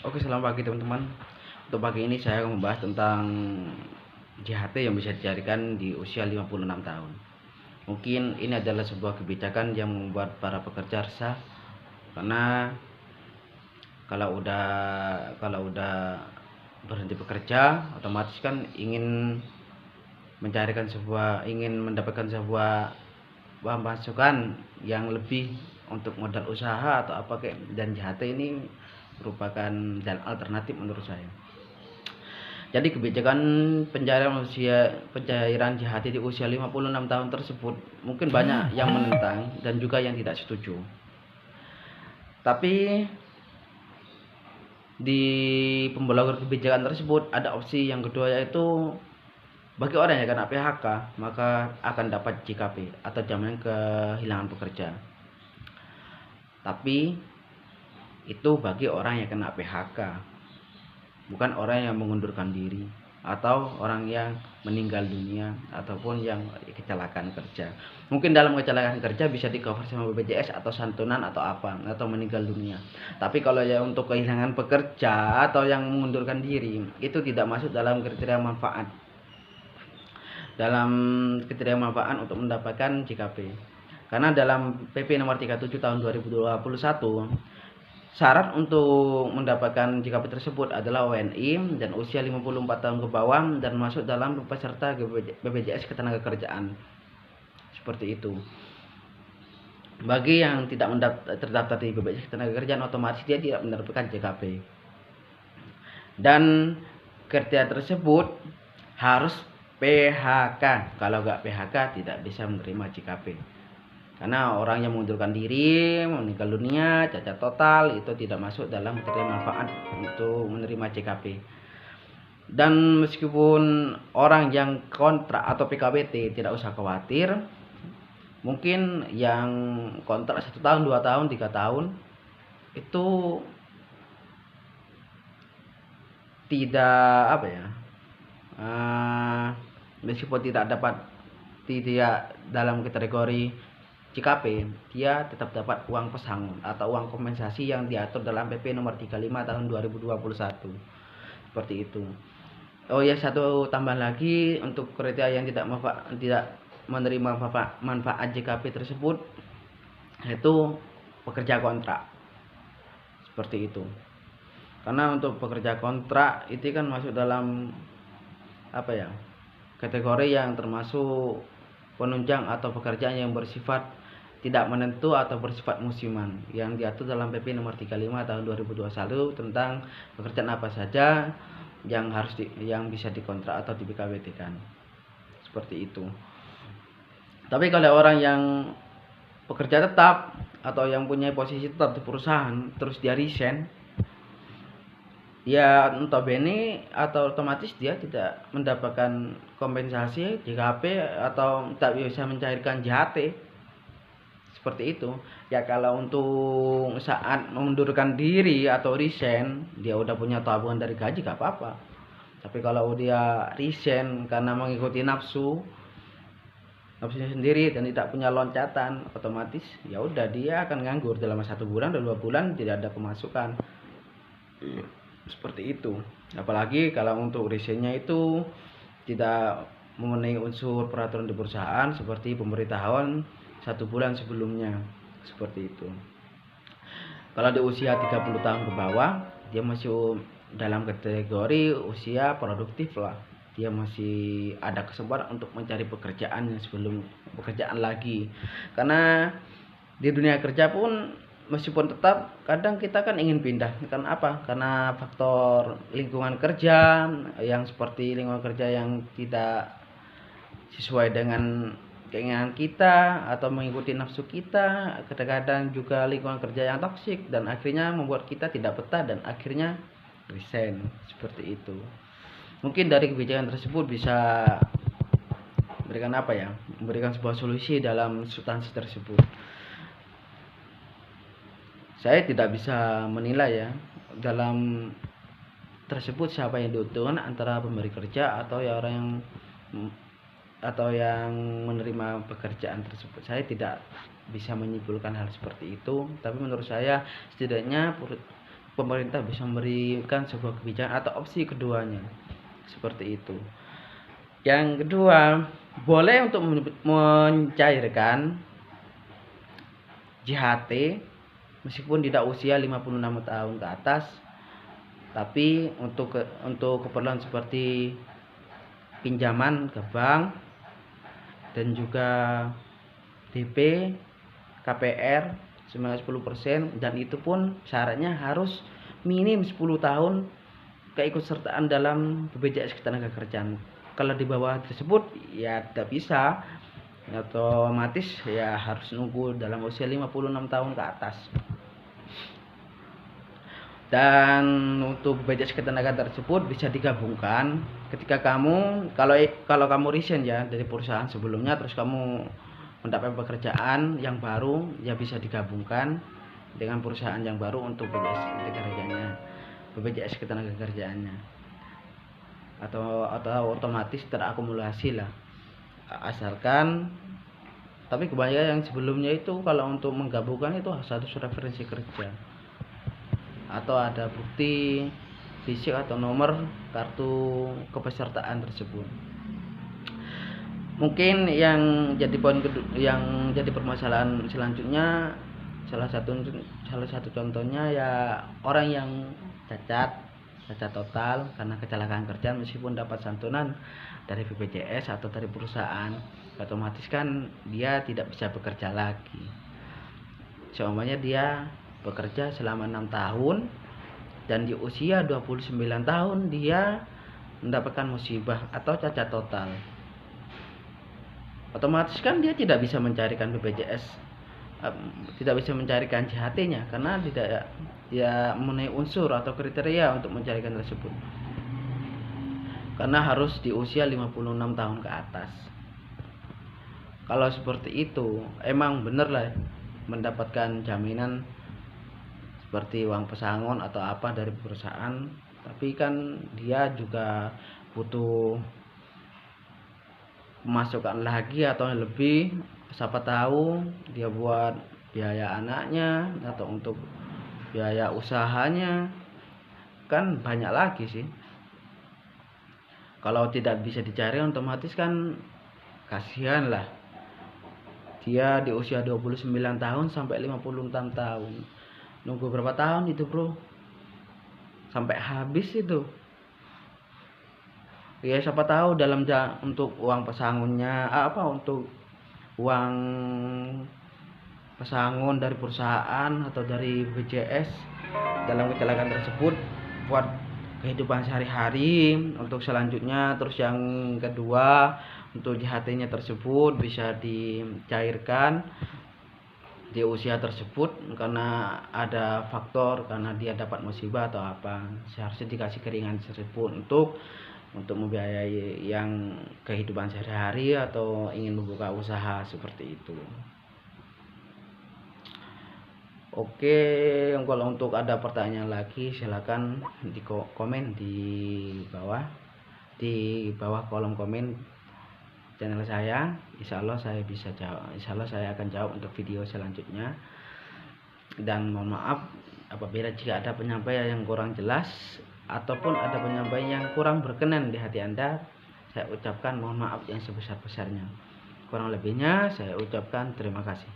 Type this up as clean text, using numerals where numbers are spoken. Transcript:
Oke, selamat pagi teman-teman. Untuk pagi ini saya akan membahas tentang JHT yang bisa dicarikan di usia 56 tahun. Mungkin ini adalah sebuah kebijakan yang membuat para pekerja resah karena kalau udah berhenti bekerja, otomatis kan ingin mendapatkan sebuah masukan yang lebih untuk modal usaha atau apa kayak, dan JHT ini merupakan jalan alternatif menurut saya. Jadi kebijakan pencairan JHT di usia 56 tahun tersebut mungkin banyak yang menentang dan juga yang tidak setuju. Tapi di pemblokiran kebijakan tersebut ada opsi yang kedua, yaitu bagi orang yang kena PHK maka akan dapat JKP atau jaminan kehilangan pekerja. Tapi itu bagi orang yang kena PHK, bukan orang yang mengundurkan diri atau orang yang meninggal dunia ataupun yang kecelakaan kerja. Mungkin dalam kecelakaan kerja bisa di cover sama BPJS atau santunan atau apa, atau meninggal dunia. Tapi kalau ya untuk kehilangan pekerja atau yang mengundurkan diri, itu tidak masuk dalam kriteria manfaat. Dalam kriteria manfaat untuk mendapatkan JKP. Karena dalam PP nomor 37 tahun 2021, syarat untuk mendapatkan JKP tersebut adalah WNI dan usia 54 tahun ke bawah dan masuk dalam peserta BPJS Ketenagakerjaan. Seperti itu. Bagi yang tidak terdaftar di BPJS Ketenagakerjaan, otomatis dia tidak mendapatkan JKP. Dan kriteria tersebut harus PHK. Kalau nggak PHK tidak bisa menerima JKP. Karena orang yang mengundurkan diri, meninggal dunia, cacat total, itu tidak masuk dalam kriteria manfaat untuk menerima JKP. Dan meskipun orang yang kontrak atau PKWT tidak usah khawatir. Mungkin yang kontrak 1 tahun, 2 tahun, 3 tahun itu tidak meskipun tidak dalam kategori JKP, dia tetap dapat uang pesangon atau uang kompensasi yang diatur dalam PP nomor 35 tahun 2021. Seperti itu. Oh ya, satu tambahan lagi untuk kriteria yang tidak menerima manfaat JKP tersebut, yaitu pekerja kontrak. Seperti itu. Karena untuk pekerja kontrak itu kan masuk dalam kategori yang termasuk penunjang atau pekerjaan yang bersifat tidak menentu atau bersifat musiman yang diatur dalam PP nomor 35 tahun 2021 tentang pekerjaan apa saja yang bisa dikontrak atau di PKWT-kan. Seperti itu. Tapi kalau orang yang pekerja tetap atau yang punya posisi tetap di perusahaan terus dia resign, ya notabene atau otomatis dia tidak mendapatkan kompensasi JKP atau tidak bisa mencairkan JHT. Seperti itu. Ya kalau untuk saat mengundurkan diri atau resign, dia udah punya tabungan dari gaji gak apa-apa. Tapi kalau dia resign karena mengikuti nafsunya sendiri dan tidak punya loncatan, otomatis ya udah dia akan nganggur dalam 1 bulan dan 2 bulan tidak ada pemasukan. Seperti itu. Apalagi kalau untuk resignnya itu tidak memenuhi unsur peraturan di perusahaan seperti pemberitahuan 1 bulan sebelumnya. Seperti itu. Kalau di usia 30 tahun ke bawah, dia masih dalam kategori usia produktif lah. Dia masih ada kesempatan untuk mencari pekerjaan sebelum pekerjaan lagi. Karena di dunia kerja pun meskipun tetap kadang kita kan ingin pindah, kan karena faktor lingkungan kerja yang seperti lingkungan kerja yang tidak sesuai dengan keinginan kita atau mengikuti nafsu kita, kadang-kadang juga lingkungan kerja yang toksik dan akhirnya membuat kita tidak betah dan akhirnya resign. Seperti itu. Mungkin dari kebijakan tersebut bisa memberikan sebuah solusi dalam substansi tersebut. Saya tidak bisa menilai ya dalam tersebut siapa yang diuntungkan antara pemberi kerja atau orang yang menerima pekerjaan tersebut. Saya tidak bisa menyimpulkan hal seperti itu, tapi menurut saya setidaknya pemerintah bisa memberikan sebuah kebijakan atau opsi keduanya seperti itu. Yang kedua, boleh untuk mencairkan JHT meskipun tidak usia 56 tahun ke atas, tapi untuk keperluan seperti pinjaman ke bank dan juga DP, KPR 10%, dan itu pun syaratnya harus minim 10 tahun keikutsertaan dalam BPJS Ketenagakerjaan. Kalau di bawah tersebut ya tidak bisa, otomatis ya harus nunggu dalam usia 56 tahun ke atas. Dan untuk BPJS Ketenagakerjaan tersebut bisa digabungkan ketika kamu kalau kamu resign ya dari perusahaan sebelumnya, terus kamu mendapat pekerjaan yang baru, ya bisa digabungkan dengan perusahaan yang baru untuk BPJS Ketenagakerjaannya, atau otomatis terakumulasi lah, asalkan. Tapi kebanyakan yang sebelumnya itu kalau untuk menggabungkan itu harus referensi kerja atau ada bukti fisik atau nomor kartu kepesertaan tersebut. Mungkin yang jadi poin yang jadi permasalahan selanjutnya, salah satu contohnya ya orang yang cacat total karena kecelakaan kerja, meskipun dapat santunan dari BPJS atau dari perusahaan, otomatis kan dia tidak bisa bekerja lagi. Seumpamanya dia bekerja selama 6 tahun dan di usia 29 tahun dia mendapatkan musibah atau cacat total, otomatis kan dia tidak bisa mencarikan BPJS, tidak bisa mencarikan JHT-nya karena tidak memenuhi unsur atau kriteria untuk mencarikan tersebut, karena harus di usia 56 tahun ke atas. Kalau seperti itu emang bener lah mendapatkan jaminan seperti uang pesangon atau apa dari perusahaan, tapi kan dia juga butuh pemasukan lagi atau lebih, siapa tahu dia buat biaya anaknya atau untuk biaya usahanya, kan banyak lagi sih. Kalau tidak bisa dicari otomatis kan kasihan lah, dia di usia 29 tahun sampai 56 tahun, nunggu berapa tahun itu bro sampai habis itu. Ya siapa tahu dalam untuk uang pesangonnya untuk uang pesangon dari perusahaan atau dari BPJS dalam kecelakaan tersebut buat kehidupan sehari-hari untuk selanjutnya. Terus yang kedua, untuk JHT-nya tersebut bisa dicairkan di usia tersebut karena ada faktor karena dia dapat musibah atau apa, seharusnya dikasih keringan tersebut untuk membiayai yang kehidupan sehari-hari atau ingin membuka usaha seperti itu. Oke, kalau untuk ada pertanyaan lagi silakan di komen di bawah kolom komen channel saya. Insya Allah saya bisa jawab, insya Allah saya akan jawab untuk video selanjutnya. Dan mohon maaf apabila jika ada penyampaian yang kurang jelas ataupun ada penyampaian yang kurang berkenan di hati Anda, saya ucapkan mohon maaf yang sebesar-besarnya. Kurang lebihnya saya ucapkan terima kasih.